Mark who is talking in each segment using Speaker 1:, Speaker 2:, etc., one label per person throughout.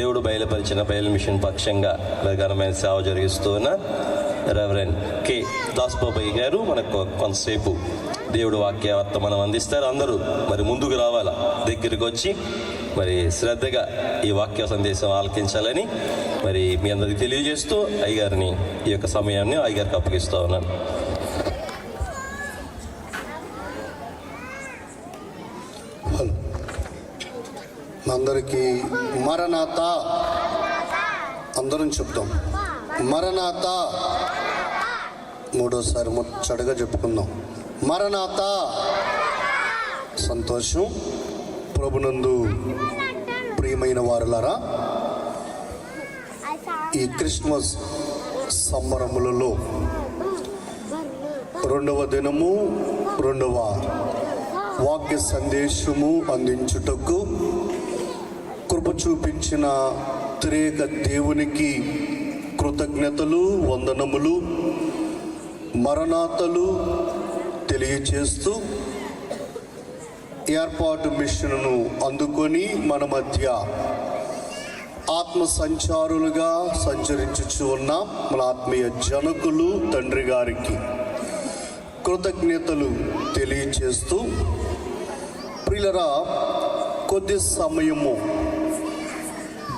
Speaker 1: దేవుడు బయలుపరిచిన బయలు మిషన్ పక్షంగా ఘనమైన సేవ జరిగిస్తున్న రెవరెండ్ కె దాస్బాబయ్య గారు మనకు కొంతసేపు దేవుడు వాక్యావర్త మనం అందిస్తారు. అందరూ మరి ముందుకు రావాలా, దగ్గరికి వచ్చి మరి శ్రద్ధగా ఈ వాక్య సందేశం ఆలకించాలని మరి మీ అందరికి తెలియజేస్తూ అయ్యగారిని ఈ యొక్క సమయాన్ని అయ్యగారికి అప్పగిస్తూ ఉన్నాను.
Speaker 2: అందరికీ మరణాత, అందరం చెప్తాం మరణాత. మూడోసారి ముచ్చటగా చెప్పుకుందాం మరణాత. సంతోషం. ప్రభునందు ప్రియమైన వారులారా, ఈ క్రిస్మస్ సంబరములలో రెండవ దినము, రెండవ వాక్య సందేశము అందించుటకు కృప చూపించిన త్రియేక దేవునికి కృతజ్ఞతలు, వందనములు, మరణాతలు తెలియచేస్తూ ఏర్పాటు మిషన్ను అందుకొని మన మధ్య ఆత్మ సంచారులుగా సంచరించుచు ఉన్న మన ఆత్మీయ జనకులు తండ్రి గారికి కృతజ్ఞతలు తెలియచేస్తూ, ప్రియులరా, కొద్ది సమయము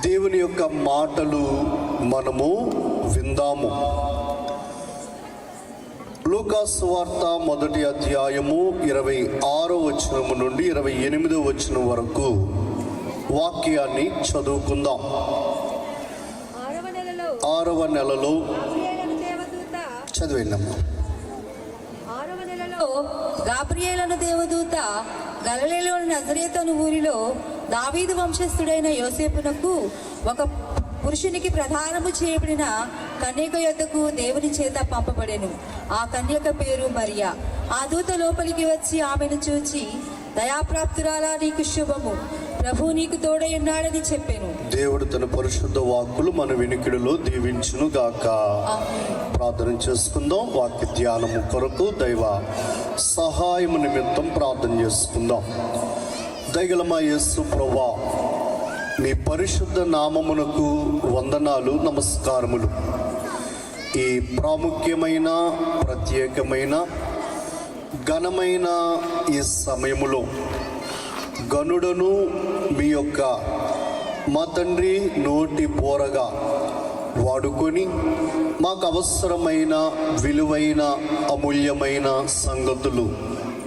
Speaker 2: దేవుని యొక్క మాటలు మనము విందాము. లూకా సువార్త 1వ అధ్యాయము 26వ వచనము నుండి 28వ వచనం వరకు వాక్యాన్ని చదువుకుందాం. 6వ నెలలో చదివిందమ్మా.
Speaker 3: 6వ నెలలో గాబ్రియేలు దేవదూత గలిలయలోని నజరేతు అను ఊరిలో దావీదు వంశస్థుడైన యోసేపునకు ఒక పురుషునికి ప్రధానము చేయబడిన కన్యక యొద్దకు దేవుని చేత పంపబడెను. ఆ కన్యక పేరు మరియా. ఆ దూత లోపలికి వచ్చి ఆమెను చూచి, దయాప్రాప్తురాలా, నీకు శుభము, ప్రభు నీకు తోడై ఉన్నాడని చెప్పాను.
Speaker 2: దేవుడు తన పరిశుద్ధ వాక్కులు మన వినికిడిలో దీవించును గాక. ప్రార్థన చేసుకుందాం. వాక్య ధ్యానము కొరకు దైవ సహాయము నిమిత్తం ప్రార్థన చేసుకుందాం. దయగలమా యేసు ప్రభువా, మీ పరిశుద్ధ నామమునకు వందనాలు, నమస్కారములు. ఈ ప్రాముఖ్యమైన, ప్రత్యేకమైన, ఘనమైన ఈ సమయములో గనుడను మీ యొక్క మా తండ్రి నోటి బోరగా వాడుకొని మాకు అవసరమైన విలువైన అమూల్యమైన సంగతులు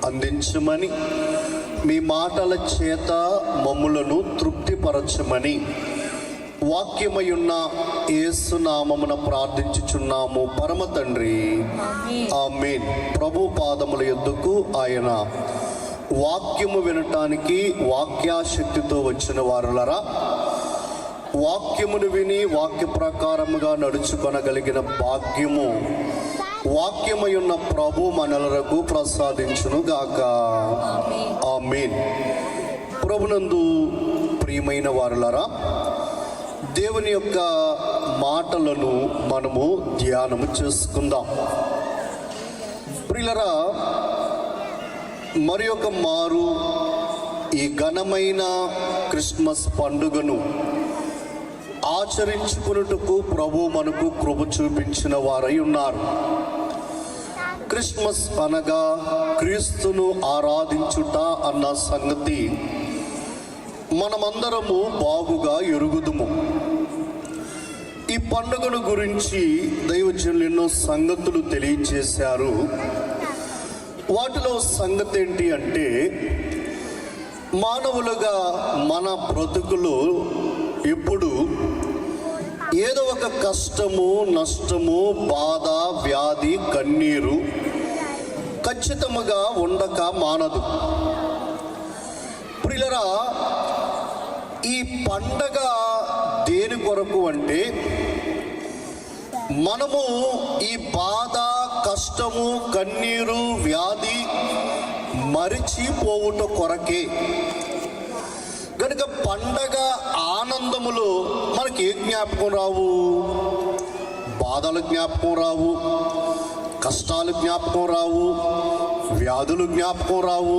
Speaker 2: అందించమని, మీ మాటల చేత మమ్ములను తృప్తిపరచమని వాక్యమయున్న యేసు నామమున ప్రార్థించుచున్నాము పరమ తండ్రి, ఆమేన్. ప్రభు పాదముల యొద్దకు ఆయన వాక్యము వినటానికి వాక్యాశక్తితో వచ్చిన వారులరా, వాక్యమును విని వాక్య ప్రకారముగా నడుచుకొనగలిగిన భాగ్యము వాక్యమయున్న ప్రభు మనలకు ప్రసాదించును గాక. ఆమేన్. ప్రభునందు ప్రియమైన వారులరా, దేవుని యొక్క మాటలను మనము ధ్యానము చేసుకుందాం. ప్రియులరా, మరి ఒక మారు ఈ ఘనమైన క్రిస్మస్ పండుగను ఆచరించుకున్నట్టుకు ప్రభు మనకు కృప చూపించిన వారై ఉన్నారు. క్రిస్మస్ అనగా క్రీస్తును ఆరాధించుట అన్న సంగతి మనమందరము బాగుగా ఎరుగుదుము. ఈ పండుగను గురించి దైవజనులు ఎన్నో సంగతులు తెలియచేశారు. వాటిలో సంగతి ఏంటి అంటే, మానవులుగా మన బ్రతుకులు ఎప్పుడు ఏదో ఒక కష్టము, నష్టము, బాధ, వ్యాధి, కన్నీరు ఖచ్చితముగా ఉండక మానదు. ప్రియులరా, ఈ పండగ దేని కొరకు అంటే, మనము ఈ బాధ, కష్టము, కన్నీరు, వ్యాధి మరిచిపోవుట కొరకే. కనుక పండగ ఆనందములో మనకి ఏ జ్ఞాపకం రావు? బాధలు జ్ఞాపకం రావు, కష్టాలు జ్ఞాపకం రావు, వ్యాధులు జ్ఞాపకం రావు.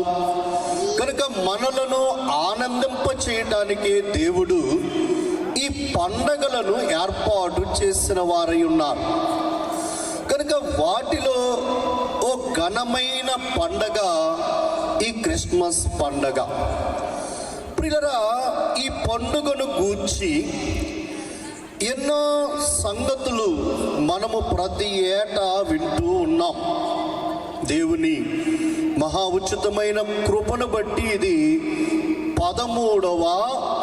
Speaker 2: కనుక మనలను ఆనందింప చేయటానికి దేవుడు ఈ పండగలను ఏర్పాటు చేసిన వారై ఉన్నారు. కనుక వాటిలో ఓ ఘనమైన పండగ ఈ క్రిస్మస్ పండగ. ప్రియులారా, ఈ పండుగను గూర్చి ఎన్నో సంగతులు మనము ప్రతి ఏటా వింటూ ఉన్నాం. దేవుని మహా ఉచితమైన కృపను బట్టి ఇది 13వ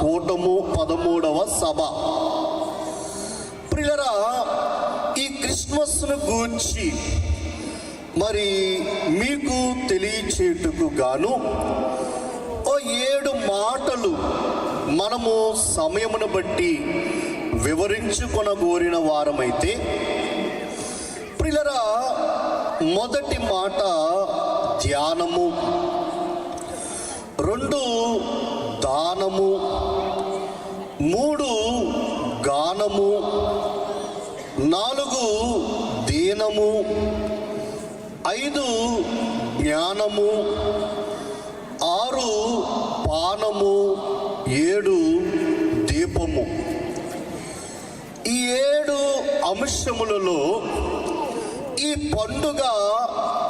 Speaker 2: కూటము, 13వ సభ. ప్రియులారా, ఈ క్రిస్మస్ను గూర్చి మరి మీకు తెలియచేటుకు గాను ఓ 7 మాటలు మనము సమయమును బట్టి వివరించుకొనగోరిన వారమైతే, ప్రియులారా, మొదటి మాట ధ్యానము, 2 దానము, 3 గానము, 4 దీనము, 5 జ్ఞానము, 6 పానము, 7 దీపము. ఈ 7 అంశములలో ఈ పండుగ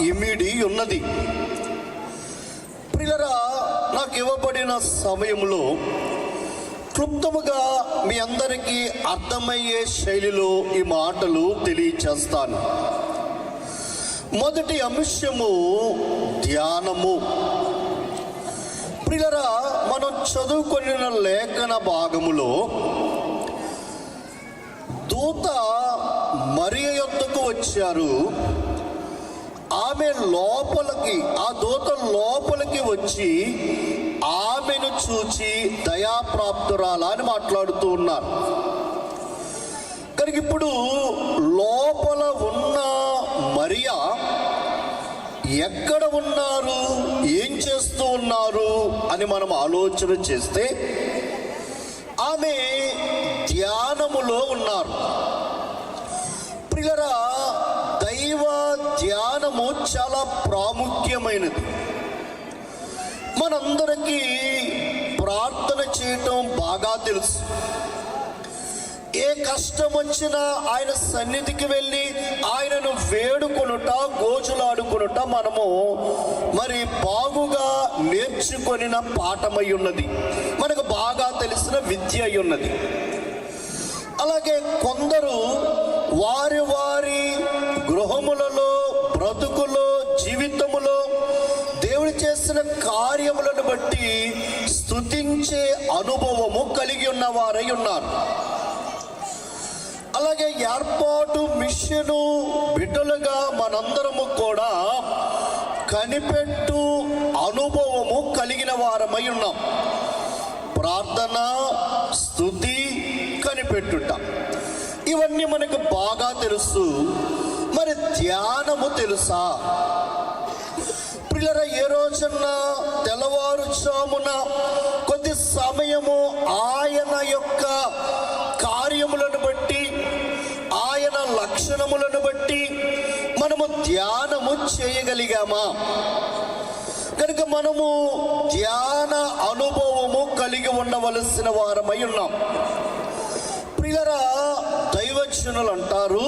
Speaker 2: ఇమిడి ఉన్నది. ప్రియులారా, నాకు ఇవ్వబడిన సమయంలో క్లుప్తముగా మీ అందరికీ అర్థమయ్యే శైలిలో ఈ మాటలు తెలియచేస్తాను. మొదటి అంశము ధ్యానము. ప్రియులారా, మనం చదువుకొనిన లేఖన భాగములో దూత మరియ యొద్దకు వచ్చారు. ఆమె లోపలికి, ఆ దూత లోపలికి వచ్చి ఆమెను చూచి దయాప్రాప్తురాలా అని మాట్లాడుతూ ఉన్నారు. కనుక ఇప్పుడు లోపల ఉన్న మరియా ఎక్కడ ఉన్నారు, ఏం చేస్తూ ఉన్నారు అని మనం ఆలోచన చేస్తే ఆమె ధ్యానములో ఉన్నారు. ప్రియులారా, దైవ ధ్యానము చాలా ప్రాముఖ్యమైనది. మనందరికీ ప్రార్థన చేయటం బాగా తెలుసు. ఏ కష్టం వచ్చినా ఆయన సన్నిధికి వెళ్ళి ఆయనను వేడుకొనుట, గోజులాడుకొనుట మనము మరి బాగుగా నేర్చుకొనిన పాఠమై ఉన్నది, మనకు బాగా తెలిసిన విద్య అయి ఉన్నది. అలాగే కొందరు వారి వారి గృహములలో, బ్రతుకులో, జీవితములో దేవుడు చేసిన కార్యములను బట్టి స్తుతించే అనుభవము కలిగి ఉన్నవారై ఉన్నారు. అలాగే ఏర్పాటు మిషను బిడ్డలుగా మనందరము కూడా కనిపెట్టు అనుభవము కలిగిన వారమై ఉన్నాం. ప్రార్థన, స్తుతి, కనిపెట్టుట ఇవన్నీ మనకు బాగా తెలుసు. మరి ధ్యానము తెలుసా? ప్రియులారా, ఏ రోజన్నా తెల్లవారుజామున కొద్ది సమయము ఆయన యొక్క కార్యములను బట్టి, ఆయన లక్షణములను బట్టి మనము ధ్యానము చేయగలిగామా? కనుక మనము ధ్యాన అనుభవము కలిగి ఉండవలసిన వారమై ఉన్నాం. ప్రియులారా, దైవజనులు అంటారు,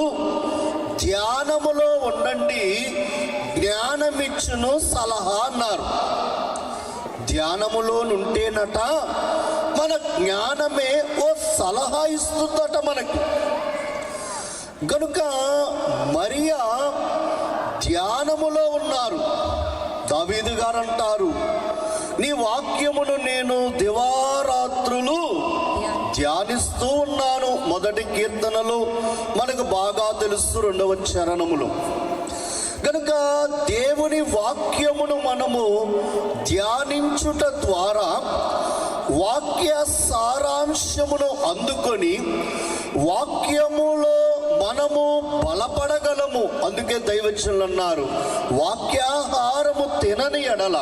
Speaker 2: ధ్యానములో ఉండండి, జ్ఞానమిచ్చును సలహా అన్నారు. ధ్యానములో నుంటేనట మన జ్ఞానమే ఓ సలహా ఇస్తుందట మనకి. గనుక మరియా ధ్యానములో ఉన్నారు. దావీదు గారు అంటారు, నీ వాక్యమును నేను దివారాత్రులు ధ్యానిస్తూ ఉన్నాను. మొదటి కీర్తనలు మనకు బాగా తెలుసు, 2వ చరణములు. కనుక దేవుని వాక్యమును మనము ధ్యానించుట ద్వారా వాక్య సారాంశమును అందుకొని వాక్యములో మనము బలపడగలము. అందుకే దైవజనులు అన్నారు, వాక్యాహారము తినని ఎడల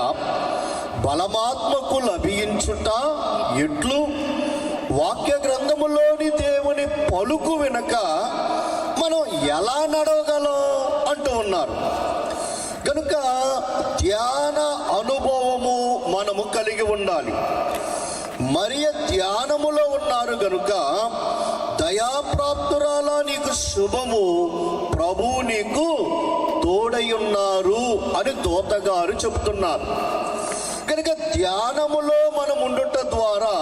Speaker 2: బలమాత్మకు లభించుట ఎట్లు? వాక్య గ్రంథములోని దేవుని పలుకు వినక మనం ఎలా నడవగలం అంటూ ఉన్నారు. కనుక ధ్యాన అనుభవము మనము కలిగి ఉండాలి. మరియ ధ్యానములో ఉన్నారు గనుక దయాప్రాప్తురాలా నీకు శుభము, ప్రభు నీకు తోడయున్నారు అని దూతగారు చెబుతున్నారు. కనుక ధ్యానములో మనం ఉండుట ద్వారా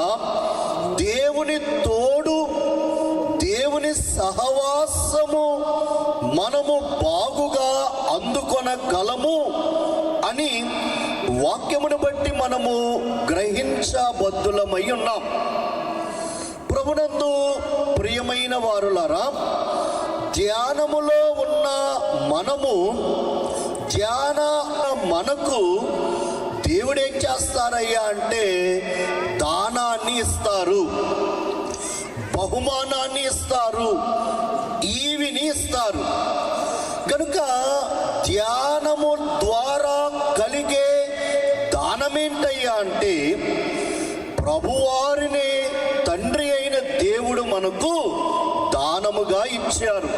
Speaker 2: దేవుని తోడు, దేవుని సహవాసము మనము బాగుగా అందుకొనగలము అని వాక్యమును బట్టి మనము గ్రహించబద్ధులమై ఉన్నాం. ప్రభునందు ప్రియమైన వారులారా, ధ్యానములో ఉన్న మనకు దేవుడు ఏం చేస్తారయ్యా అంటే దానాన్ని ఇస్తారు, బహుమానాన్ని ఇస్తారు, ఈవిని ఇస్తారు. కనుక ధ్యానము ద్వారా కలిగే దానమేంటయ్యా అంటే ప్రభువారిని తండ్రి అయిన దేవుడు మనకు దానముగా ఇచ్చారు.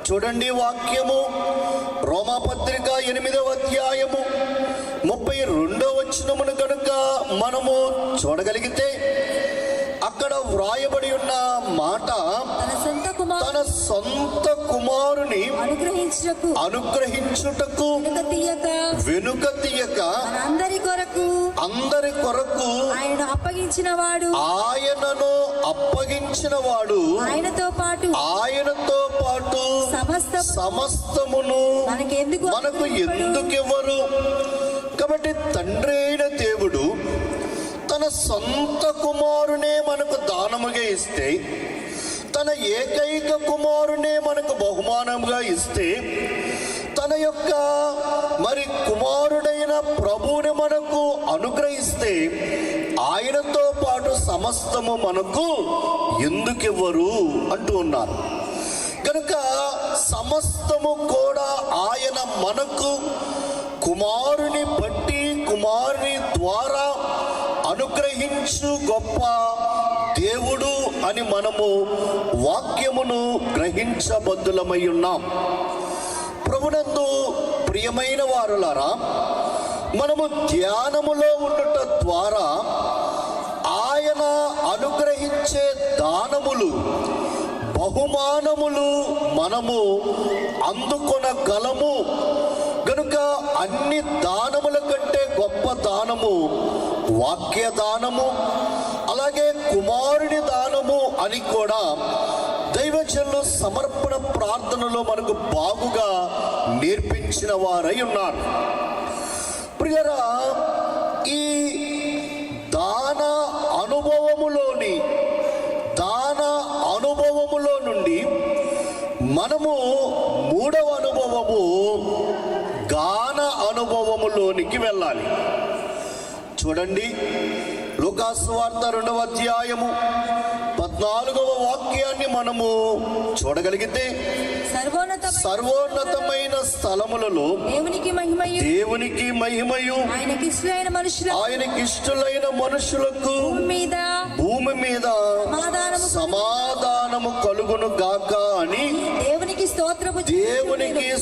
Speaker 2: చూడండి వాక్యము, రోమాపత్రిక 8వ అధ్యాయము 32వ వచనమును కనుక మనము చూడగలిగితే అక్కడ వ్రాయబడి ఉన్న మాట, తన సొంత కుమారుని అనుగ్రహించుటకు వెనుక తీయక అందరి కొరకు
Speaker 3: ఆయనను
Speaker 2: అప్పగించిన వాడు
Speaker 3: ఆయనతో పాటు
Speaker 2: సమస్తమును మనకు ఎందుకివ్వరు? కాబట్టి తండ్రి అయిన దేవుడు తన సొంత కుమారునే మనకు దానముగా ఇస్తే, తన ఏకైక కుమారునే మనకు బహుమానంగా ఇస్తే, తన యొక్క కుమారుడైన ప్రభువుని మనకు అనుగ్రహిస్తే ఆయనతో పాటు సమస్తము మనకు ఎందుకివ్వరు అంటూ ఉన్నారు. కనుక సమస్తము కూడా ఆయన మనకు కుమారుని బట్టి, కుమారుని ద్వారా అనుగ్రహించు గొప్ప దేవుడు అని మనము వాక్యమును గ్రహించబద్ధులమై ఉన్నాం. ప్రభునందు ప్రియమైన వారులారా, మనము ధ్యానములో ఉండుట ద్వారా ఆయన అనుగ్రహించే దానములు, బహుమానములు మనము అందుకొనగలము. కనుక అన్ని దానముల కంటే గొప్ప దానము వాక్య దానము, అలాగే కుమారుని దానము అని కూడా దైవజనులు సమర్పణ ప్రార్థనలో మనకు బాగుగా నేర్పించిన వారై ఉన్నారు. ప్రియరా, ఈ దాన అనుభవములో నుండి మనము 3వ అనుభవము గాన అనుభవములోనికి వెళ్ళాలి. చూడండి, లూకాసు వార్త 2వ అధ్యాయము 14వ వాక్యాన్ని మనము చూడగలిగితే, సర్వోన్నతమైన స్థలములలో దేవునికి మహిమయు ఆయనకిష్టులైన మనుషులకు భూమి మీద సమాధానము కలుగును గాక అని దేవునికి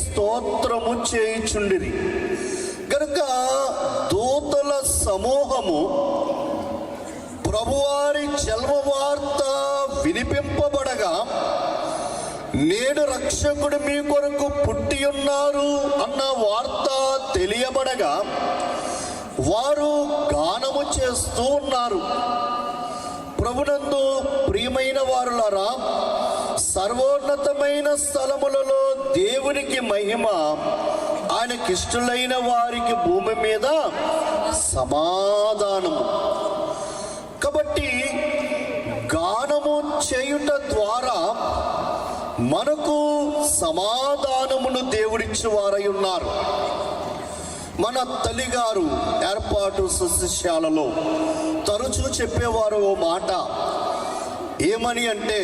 Speaker 2: స్తోత్రము చేయుచుండిరి. కనుక దూతల సమూహము ప్రభువారి జన్మ వార్త వినిపింపబడగా, నేడు రక్షకుడు మీ కొరకు పుట్టి ఉన్నారు అన్న వార్త తెలియబడగా వారు గానము చేస్తూ ఉన్నారు. ప్రభునందు ప్రియమైన వారులారా, సర్వోన్నతమైన స్థలములలో దేవునికి మహిమ, ఆయనకిష్టులైన వారికి భూమి మీద సమాధానము. కాబట్టి గానము చేయుట ద్వారా మనకు సమాధానమును దేవుడిచ్చి వారై ఉన్నారు. మన తల్లిగారు ఏర్పాటు శిష్యాలలో తరచూ చెప్పేవారు ఓ మాట, ఏమని అంటే,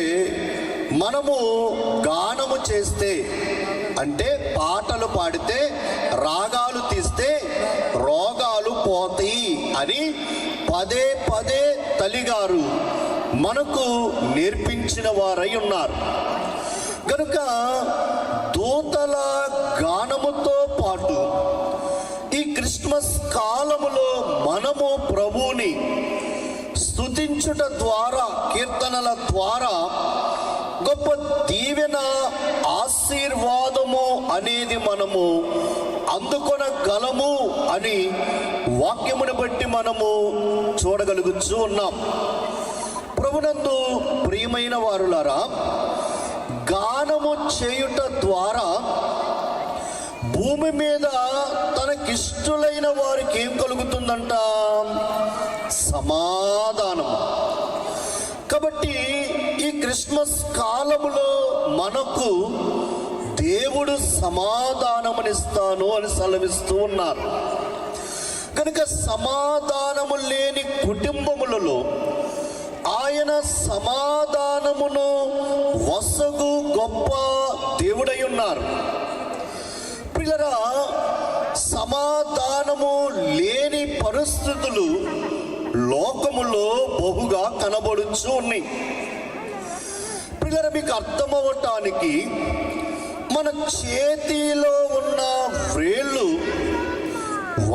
Speaker 2: మనము గానము చేస్తే అంటే పాటలు పాడితే, రాగాలు తీస్తే రోగాలు పోతాయి అని పదే పదే తల్లిగారు మనకు నేర్పించిన వారై ఉన్నారు. కనుక దూతల గానముతో పాటు ఈ క్రిస్మస్ కాలములో మనము ప్రభువుని స్తుతించుట ద్వారా, కీర్తనల ద్వారా గొప్ప దీవెన, ఆశీర్వాదము అనేది మనము అందుకొనగలము అని వాక్యమును బట్టి మనము చూడగలుగుతూ ఉన్నాం. ప్రభునందు ప్రియమైన వారులారా, గానము చేయుట ద్వారా భూమి మీద తనకిష్టులైన వారికి ఏం కలుగుతుందంట? సమాధానం. కాబట్టి ఈ క్రిస్మస్ కాలములో మనకు దేవుడు సమాధానమునిస్తాను అని సెలవిస్తూ ఉన్నారు. కనుక సమాధానము లేని కుటుంబములలో ఆయన సమాధానమును వసగు గొప్ప దేవుడై ఉన్నారు. పిల్లరా, సమాధానము లేని పరిస్థితులు లోకములో బహుగా కనబడుచు ఉన్నాయి. పిల్లరా, మీకు అర్థమవటానికి మన చేతిలో ఉన్న వేళ్ళు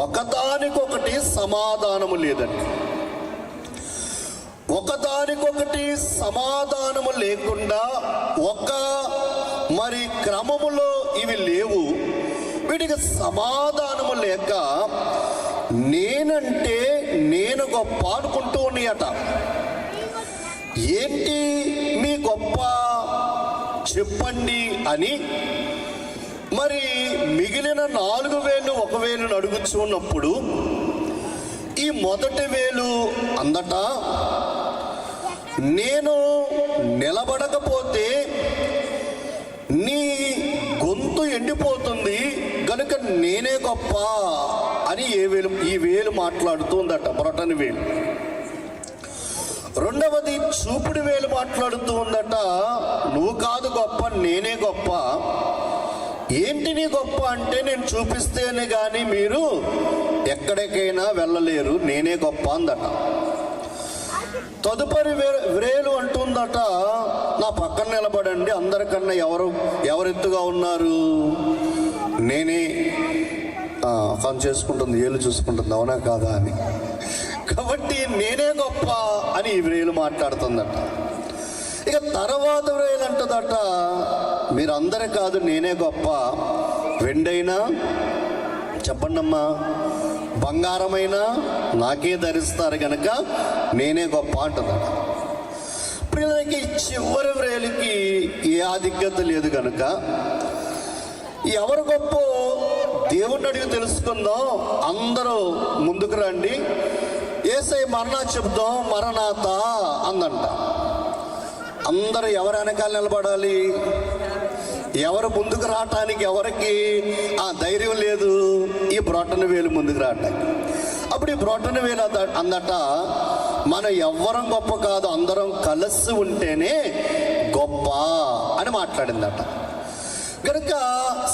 Speaker 2: ఒకదానికొకటి సమాధానము లేదండి. ఒకదానికొకటి సమాధానము లేకుండా మరి క్రమములో ఇవి లేవు. వీటికి సమాధానము లేక నేనంటే నేను గొప్ప అనుకుంటూ ఉన్నాయట. ఏంటి మీ గొప్ప చెప్పండి అని మరి మిగిలిన 4 వేలు 1 వేలును అడుగుచూ ఉన్నప్పుడు ఈ మొదటి వేలు అందట, నేను నిలబడకపోతే నీ గొంతు ఎండిపోతుంది గనుక నేనే గొప్ప అని ఈ వేలు మాట్లాడుతుందట, బ్రొటని వేలు. రెండవది చూపుడు వేలు మాట్లాడుతూ ఉందట, నువ్వు కాదు గొప్ప, నేనే గొప్ప. ఏంటి నీ గొప్ప అంటే, నేను చూపిస్తేనే కానీ మీరు ఎక్కడికైనా వెళ్ళలేరు, నేనే గొప్ప అందట. తదుపరి వేలు అంటుందట, నా పక్కన నిలబడండి, అందరికన్నా ఎవరెత్తుగా ఉన్నారు, నేనే. పని చేసుకుంటుంది, ఏళ్ళు చూసుకుంటుంది, అవునా కాదా అని. కాబట్టి నేనే గొప్ప అని ఈ వేలు మాట్లాడుతుందట. ఇక తర్వాత వేలు అంటుందట, మీరు అందరే కాదు, నేనే గొప్ప. వెండైనా చెప్పండమ్మా, బంగారమైనా నాకే ధరిస్తారు కనుక నేనే గొప్ప అంటుందట. పిల్లలకి చివరి వేలుకి ఏ ఆధిక్యత లేదు కనుక ఎవరు గొప్ప దేవుణ్ణి అడిగి తెలుసుకుందాం. అందరూ ముందుకు రండి, యేసయ్య మరణ చెప్దాం, మరణాత అందంట. అందరూ ఎవరు వెనకాల నిలబడాలి? ఎవరు ముందుకు రావటానికి ఎవరికి ధైర్యం లేదు? ఈ బ్రొటన వేలు ముందుకు రావటానికి. అప్పుడు ఈ బ్రొటన వేలు అందట, మనం ఎవ్వరం గొప్ప కాదు, అందరం కలిసి ఉంటేనే గొప్ప అని మాట్లాడిందట. కనుక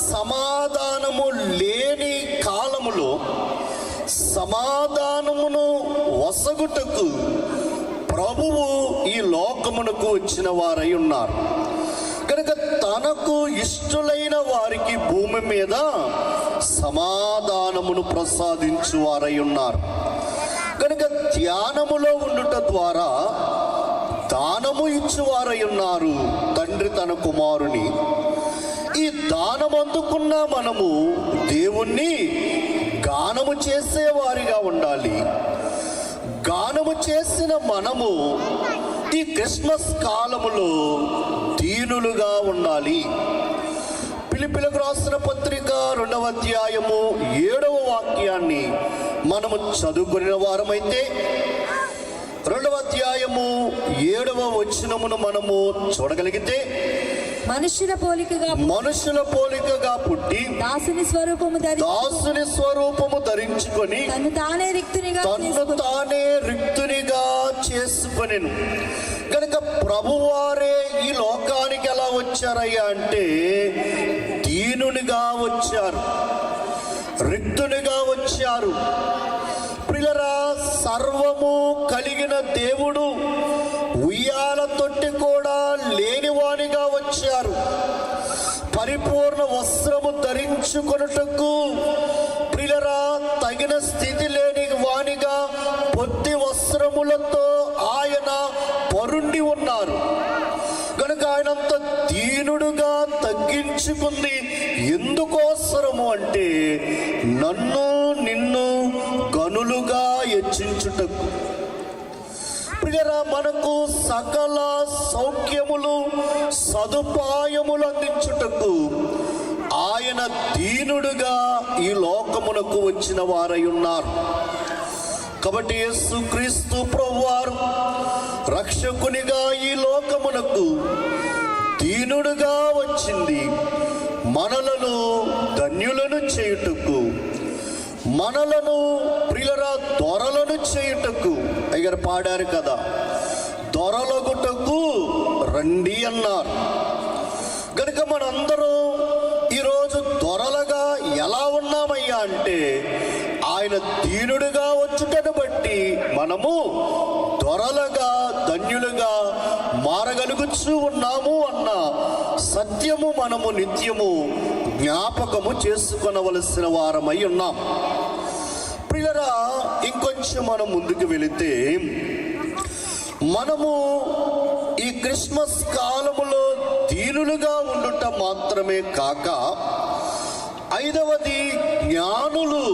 Speaker 2: సమాధానము లేని కాలములో సమాధానమును వసగుటకు ప్రభువు ఈ లోకమునకు వచ్చిన వారై ఉన్నారు. కనుక తనకు ఇష్టలైన వారికి భూమి మీద సమాధానమును ప్రసాదించు వారై ఉన్నారు. కనుక ధ్యానములో ఉండుట ద్వారా దానము ఇచ్చువారై ఉన్నారు తండ్రి తన కుమారుని. ఈ దానం అందుకున్న మనము దేవుణ్ణి గానము చేసేవారిగా ఉండాలి. గానము చేసిన మనము ఈ క్రిస్మస్ కాలములో దీనులుగా ఉండాలి. ఫిలిప్పీయులకు రాసిన పత్రిక 2వ అధ్యాయము 7వ వాక్యాన్ని మనము చదువుకునే వారమైతే 2వ అధ్యాయము 7వ వచనమును మనము చూడగలిగితే,
Speaker 3: మనుషుల పోలికగా పుట్టి దాసుని స్వరూపము ధరించుకొని తను తానే రిక్తునిగా చేసుకొనెను. కనుక ప్రభువారే ఈ లోకానికి ఎలా వచ్చారయ్యా అంటే దీనునిగా వచ్చారు, రిక్తునిగా వచ్చారు. ప్రియులారా, సర్వము కలిగిన దేవుడు ఉయ్యాల తొట్టి కూడా లేనివానిగా వచ్చారు. పరిపూర్ణ వస్త్రము ధరించుకొనుటకు ప్రియులారా తగిన స్థితి లేని వానిగా పొత్తి వస్త్రములతో
Speaker 2: ఆయనంత దీనుడుగా తగ్గించుకుంది ఎందుకోసరము అంటే నన్ను నిన్ను గనులుగా హెచ్చించుటకు. ప్రియరా, మనకు సకల సౌఖ్యములు సదుపాయములు అందించుటకు ఆయన దీనుడుగా ఈ లోకమునకు వచ్చిన వారై ఉన్నారు. కాబట్టి యేసుక్రీస్తు ప్రభువారు రక్షకునిగా ఈ లోకమునకు దీనుడుగా వచ్చింది మనలను ధన్యులను చేయుటకు, మనలను ప్రియులరా దొరలను చేయుటకు. అయ్యారు పాడారు కదా, దొరలగుటకు రండి అన్నారు. కనుక మనందరం ఈరోజు దొరలుగా ఎలా ఉన్నామయ్యా అంటే ఆయన దీనుడుగా వచ్చుటను బట్టి మనము దొరలుగా ధన్యులుగా మారగలుగుతూ ఉన్నాము అన్న సత్యము మనము నిత్యము జ్ఞాపకము చేసుకొనవలసిన వారమై ఉన్నాం. ప్రియులరా, ఇంకొంచెం మనం ముందుకు వెళితే మనము ఈ క్రిస్మస్ కాలములో దీనులుగా ఉండుట మాత్రమే కాక, ఐదవది జ్ఞానులు.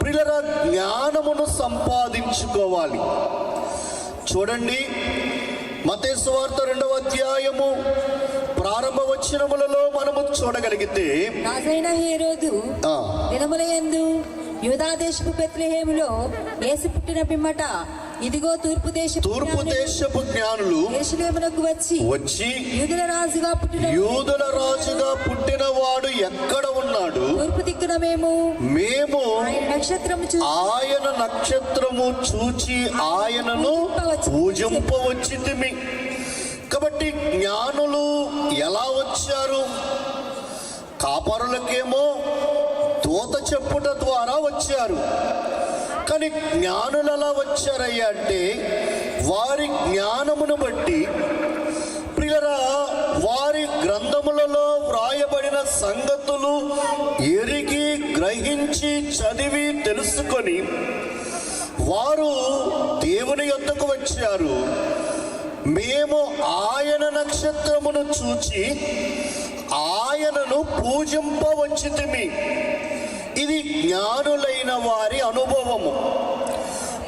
Speaker 2: ప్రియులరా, జ్ఞానమును సంపాదించుకోవాలి. చూడండి, మత్తయి సువార్త 2వ అధ్యాయము ప్రారంభ వచనములలో మనము చూడగలిగితే,
Speaker 3: రాజైన హేరోదు దినములయందు యూదా దేశపు బెత్లెహేములో యేసు పుట్టిన పిమ్మట ఇదిగో తూర్పు దేశపు జ్ఞానులు యెరూషలేమునకు వచ్చి యూదుల రాజుగా పుట్టిన వాడు ఎక్కడ ఉన్నాడు? తూర్పు దిక్కున మేము ఆయన నక్షత్రము చూచి ఆయనను పూజింపవచ్చితిమి. కాబట్టి జ్ఞానులు ఎలా వచ్చారు? కాపరులకేమో దూత చెప్పుట ద్వారా వచ్చారు. కానీ జ్ఞానులు ఎలా వచ్చారయ్యా అంటే వారి జ్ఞానమును బట్టి, ప్రియరా, వారి గ్రంథములలో వ్రాయబడిన సంగతులు ఎరిగి గ్రహించి చదివి తెలుసుకొని వారు దేవుని యొద్దకు వచ్చారు. మేము ఆయన నక్షత్రమును చూచి ఆయనను పూజింపవచ్చితిమి. ఇది జ్ఞానులైన వారి అనుభవము.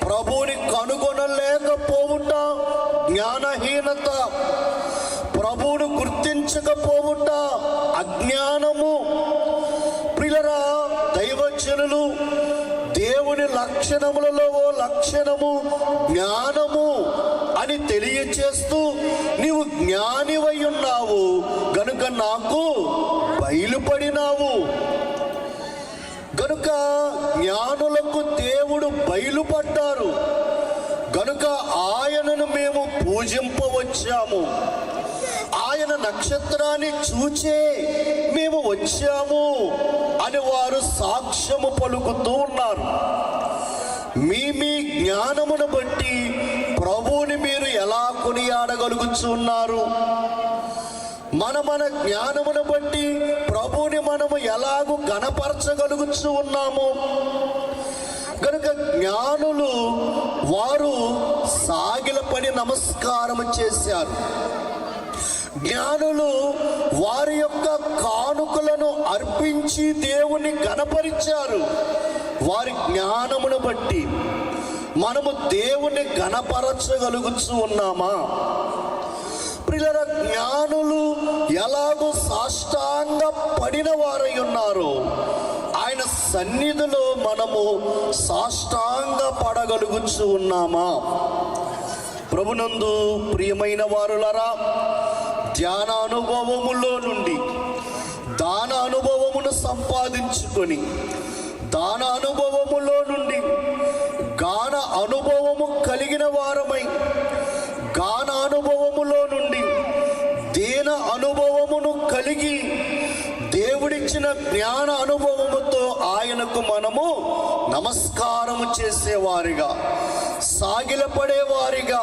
Speaker 3: ప్రభువుని కనుగొనలేకపోవుట జ్ఞానహీనత, ప్రభువును గుర్తించకపోవుట అజ్ఞానము. ప్రియులరా, దైవజనులు దేవుని లక్షణములలో ఓ లక్షణము జ్ఞానము అని తెలియచేస్తూ, నీవు జ్ఞానివై ఉన్నావు గనుక నాకు బయలుపడినావు. గనుక జ్ఞానులకు దేవుడు బయలుపడ్డారు గనుక ఆయనను మేము పూజింపవచ్చాము. ఆయన నక్షత్రాన్ని చూచే మేము వచ్చాము అని వారు సాక్ష్యము పలుకుతూ ఉన్నారు. మీ జ్ఞానమును బట్టి ప్రభువుని మీరు ఎలా కొనియాడగలుగుతున్నారు? మన జ్ఞానమును బట్టి ప్రభువుని మనము ఎలాగూ గణపరచగలుగుతూ ఉన్నాము? కనుక జ్ఞానులు వారు సాగిలపడి నమస్కారం చేశారు. జ్ఞానులు వారి యొక్క కానుకలను అర్పించి దేవుని గణపరిచారు. వారి జ్ఞానమును బట్టి మనము దేవుని గణపరచగలుగుతూ ఉన్నామా? ప్రియుల, జ్ఞానులు ఎలాగో సాష్టాంగ పడిన వారై ఉన్నారు, ఆయన సన్నిధిలో మనము సాష్టాంగ పడగలుగుతూ ఉన్నామా? ప్రభునందు ప్రియమైన వారులరా, ధ్యాన అనుభవములో నుండి దాన అనుభవమును సంపాదించుకొని, దాన అనుభవములో నుండి గాన అనుభవము కలిగిన వారమై, గాన అనుభవములో నుండి దేన అనుభవమును కలిగి, దేవుడిచ్చిన జ్ఞాన అనుభవముతో ఆయనకు మనము నమస్కారము చేసేవారిగా, సాగిలపడేవారిగా,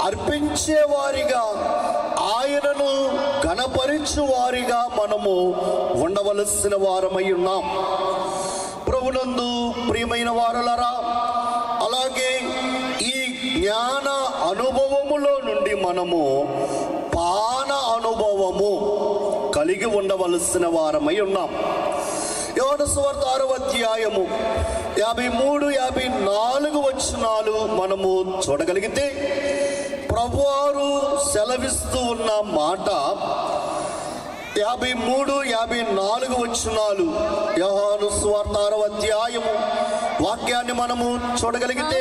Speaker 3: అర్పించేవారిగా, ఆయనను గణపరిచువారిగా మనము ఉండవలసిన వారమై ఉన్నాం. ప్రభునందు ప్రియమైన వారలరా, అలాగే ఈ జ్ఞాన అనుభవములో నుండి మనము పాన
Speaker 2: కలిగి ఉండవలసిన వారమై ఉన్నాం. యోహాను సువార్త 6వ అధ్యాయము 53, 54 వచనాలు మనము చూడగలిగితే ప్రభువారు సెలవిస్తూ ఉన్న మాట 53, 54 వచనాలు యోహాను సువార్త 6వ అధ్యాయము వాక్యాన్ని మనము చూడగలిగితే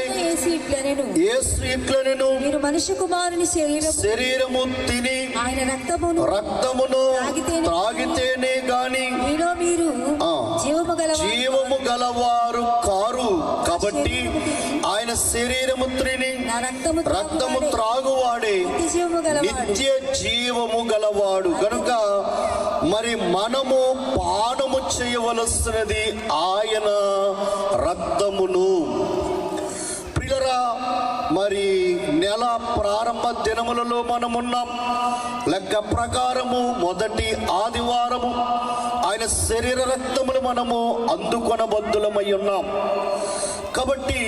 Speaker 2: యేసు ఇట్లనెను,
Speaker 3: మీరు మనుష్య కుమారుని
Speaker 2: శరీరము తిని
Speaker 3: ఆయన
Speaker 2: రక్తమును త్రాగితేనే గాని
Speaker 3: మీరు
Speaker 2: జీవము గలవారు కారు. కాబట్టి ఆయన శరీరము తిని రక్తము త్రాగువాడే నిత్య జీవము గలవాడు. గనుక మరి మనము పానము చేయవలసినది ఆయన రక్తమును. ప్రియులరా, మరి నెల ప్రారంభ దినములలో మనమున్నాం. లెక్క ప్రకారము మొదటి ఆదివారము ఆయన శరీర రక్తములు మనము అందుకొనబద్దులమై ఉన్నాం. కాబట్టి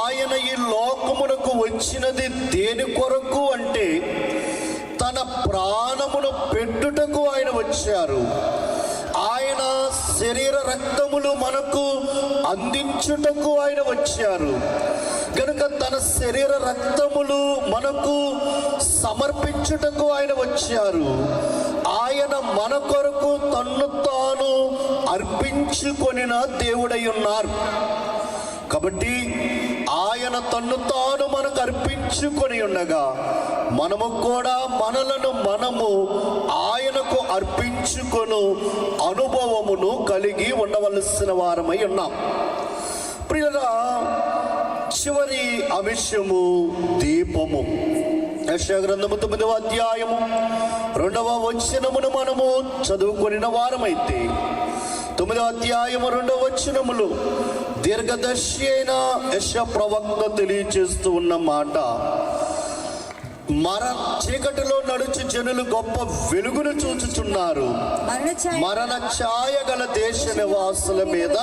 Speaker 2: ఆయన ఈ లోకమునకు వచ్చినది దేని కొరకు అంటే తన ప్రాణమును పెట్టుటకు ఆయన వచ్చారు. ఆయన శరీర రక్తములు మనకు అందించుటకు ఆయన వచ్చారు. కనుక తన శరీర రక్తములు మనకు సమర్పించుటకు ఆయన వచ్చారు. ఆయన మన కొరకు తన్ను తాను అర్పించుకొనిన దేవుడై ఉన్నారు. కాబట్టి ఆయన తన్ను తాను మనకు అర్పించుకొని ఉండగా మనము కూడా మనము ఆయనకు అర్పించుకొను అనుభవమును కలిగి ఉండవలసిన వారమై ఉన్నాం. ప్రియురా, చివరి అంశము దీపము. యెషయా గ్రంథము 9వ అధ్యాయము 2వ వచనమును మనము చదువుకొనిన వారమైతే 9వ అధ్యాయము 2వ వచనములు దీర్ఘదర్శి అయిన యెషయా ప్రవక్త తెలియచేస్తూ ఉన్న మాట, చీకటిలో నడుచు జనులు గొప్ప వెలుగును చూచుచున్నారు. మరణ ఛాయ గల దేశ నివాసుల మీద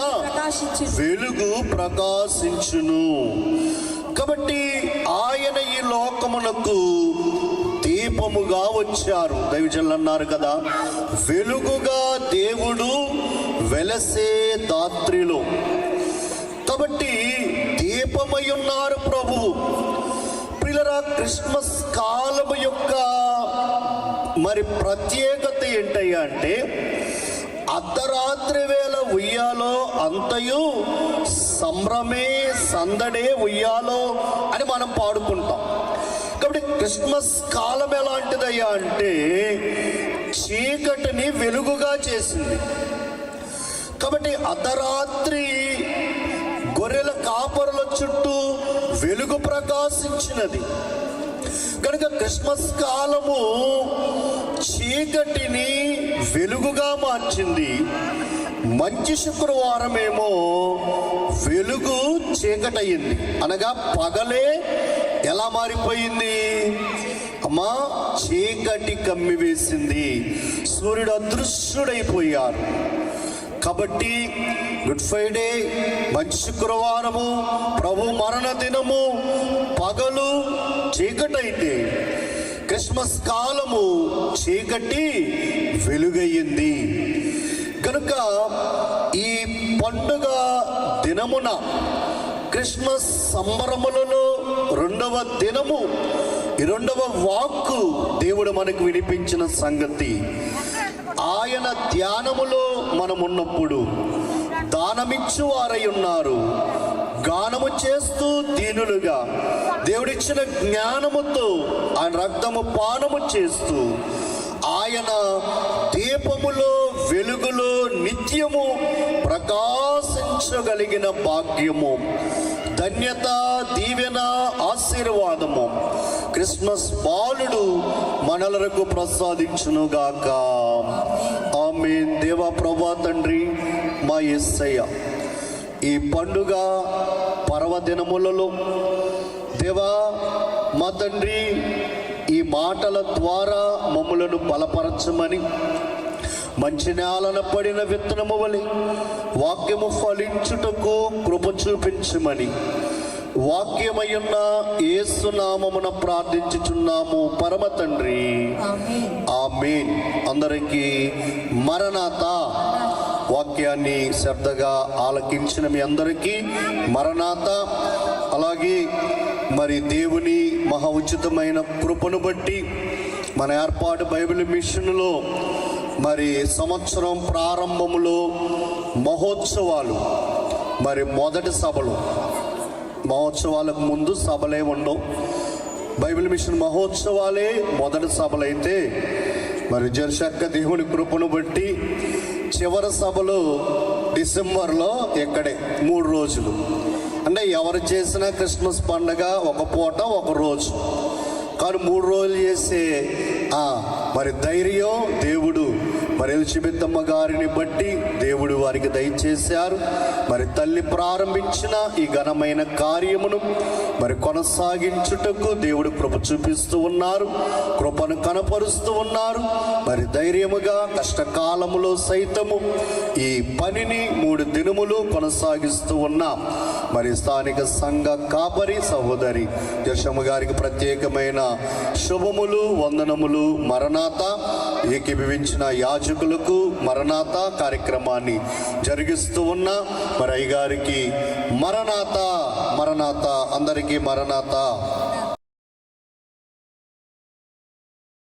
Speaker 2: వెలుగు ప్రకాశించును. కాబట్టి ఆయన ఈ లోకమునకు దీపముగా వచ్చారు. దైవజనులు అన్నారు కదా, వెలుగుగా దేవుడు వెలసే దాత్రిలో. కాబట్టి దీపమై ఉన్నారు ప్రభువు. ప్రియులరా, క్రిస్మస్ కాలము యొక్క మరి ప్రత్యేకత ఏంటయ్యా అంటే అర్ధరాత్రి వేళ ఉయ్యాలో అంతయు సంభ్రమే సందడే ఉయ్యాలో అని మనం పాడుకుంటాం. కాబట్టి క్రిస్మస్ కాలం ఎలాంటిదయ్యా అంటే చీకటిని వెలుగుగా చేసింది. కాబట్టి అర్ధరాత్రి గొర్రెల కాపరుల చుట్టూ వెలుగు ప్రకాశించినది. కనుక క్రిస్మస్ కాలము చీకటిని వెలుగుగా మార్చింది. మంచి శుక్రవారమేమో వెలుగు చీకటయింది. అనగా పగలే ఎలా మారిపోయింది అమ్మా? చీకటి కమ్మివేసింది. సూర్యుడు అదృశ్యుడైపోయారు. కాబట్టి గుడ్ ఫ్రైడే, మంచి శుక్రవారము, ప్రభు మరణ దినము పగలు చీకటైతే క్రిస్మస్ కాలము చీకటి వెలుగయ్యింది. కనుక ఈ పండుగ దినమున క్రిస్మస్ సంబరములలో 2వ దినము, ఈ 2వ వాక్కు దేవుడు మనకు వినిపించిన సంగతి. ఆయన ధ్యానములో మనమున్నప్పుడు దానమిచ్చు వారై ఉన్నారు. గానము చేస్తూ దీనులుగా దేవుడిచ్చిన జ్ఞానముతో ఆయన రక్తము పానము చేస్తూ ఆయన దీపములో వెలుగులో నిత్యము ప్రకాశించగలిగిన భాగ్యము, ధన్యత, దీవెన, ఆశీర్వాదము క్రిస్మస్ బాలుడు మనలకు ప్రసాదించునుగాక. ఆమేన్. దేవా ప్రభా తండ్రి, మా యేసయ్య, ఈ పండుగ పర్వదినములలో దేవా మా తండ్రి ఈ మాటల ద్వారా మమ్ములను బలపరచమని, మంచి నేలన పడిన విత్తనము వలె వాక్యము ఫలించుటకు కృప చూపించమని వాక్యమయ్యున్న యేసు నామమున ప్రార్థించుచున్నాము పరమ తండ్రి. ఆమేన్. అందరికీ మరణాత. వాక్యాన్ని శ్రద్ధగా ఆలకించిన మీ అందరికీ మరణాత. అలాగే మరి దేవుని మహా ఉచితమైన కృపను బట్టి మన ఏర్పాటు బైబిల్ మిషన్లో మరి సంవత్సరం ప్రారంభములో మహోత్సవాలు, మరి మొదటి సభలు, మహోత్సవాలకు ముందు సభలే ఉండవు. బైబిల్ మిషన్ మహోత్సవాలే మొదటి సభలైతే మరి జర్షక్క దేవుని కృపను బట్టి చివరి సభలు డిసెంబర్లో ఇక్కడే 3 రోజులు. అంటే ఎవరు చేసినా క్రిస్మస్ పండగ ఒక పూట ఒక రోజు, కానీ 3 రోజులు చేసే మరి ధైర్యం దేవుడు మరి ఎలిజబెత్తమ్మ గారిని బట్టి దేవుడు వారికి దయచేశారు. మరి తల్లి ప్రారంభించిన ఈ ఘనమైన కార్యమును మరి కొనసాగించుటకు దేవుడు కృప చూపిస్తూ ఉన్నారు, కృపను కనపరుస్తూ ఉన్నారు. మరి ధైర్యముగా కష్టకాలములో సైతము ఈ పనిని 3 దినములు కొనసాగిస్తూ ఉన్నాం. మరి స్థానిక సంఘ కాపరి సహోదరి జర్షమ్మ గారికి ప్రత్యేకమైన శుభములు, వందనములు. మరణాత ఏకీభవించిన యాజకులకు మరణాత కార్యక్రమాన్ని జరిగిస్తూ ఉన్నా. మరి అయ్యగారికి మరణాత, మరణాత, అందరికీ మరణాత.